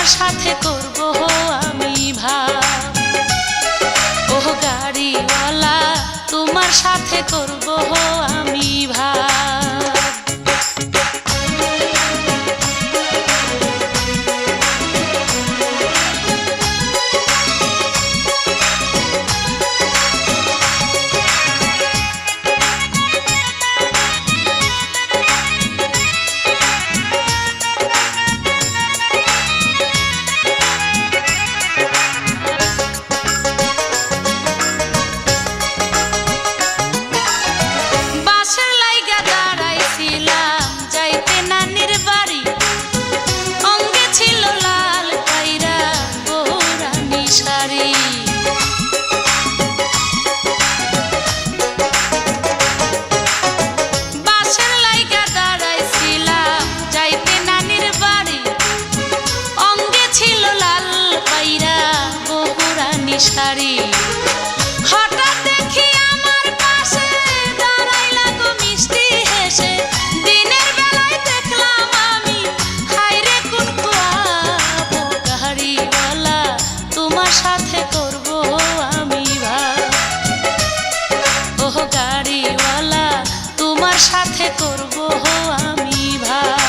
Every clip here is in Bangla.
তোমার সাথে করব আমি ভাব। ও গাড়িওয়ালা তোমার সাথে করব আমি ভাব। হঠাৎ দেখি আমার পাশে দাঁড়াইলা গো মিষ্টি হেসে। দিনের বেলায় দেখলাম আমি হায়রে কোন খুয়াব। গাড়িওয়ালা তোমার সাথে করব আমি ভাব। ও গাড়িওয়ালা তোমার সাথে করব আমি ভাব।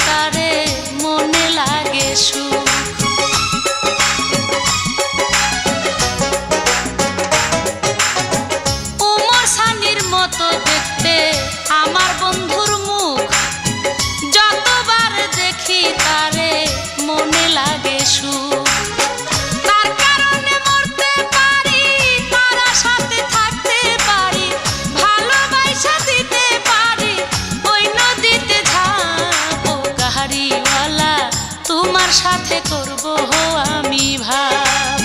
তারে মনে লাগে সুখ। উমর সানির মতো দেখতে আমার বন্ধুর মুখ। যতবার দেখি তারে মনে লাগে সুখ। তার কারণে মরতে পারি, তার সাথে থাকতে পারি, ভালোবাসা দিতে পারি ওই নদীতে ঝাঁপ। গাড়িওয়ালা তোমার সাথে করব আমি ভাব।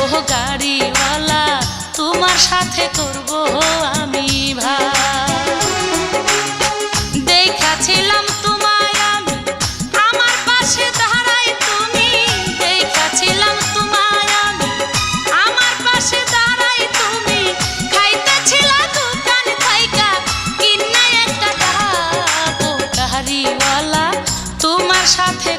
ও গাড়িওয়ালা তোমার সাথে করব আমি ভাব। দেখাছিলাম তোমায় আমি আমার পাশে দাঁড়াই তুমি। দেখাছিলাম তোমায় আমি আমার পাশে দাঁড়াই তুমি। খাইতেছিলা দোকান থাইকা কিন্না একটা ডাব। গাড়িওয়ালা তোমার সাথে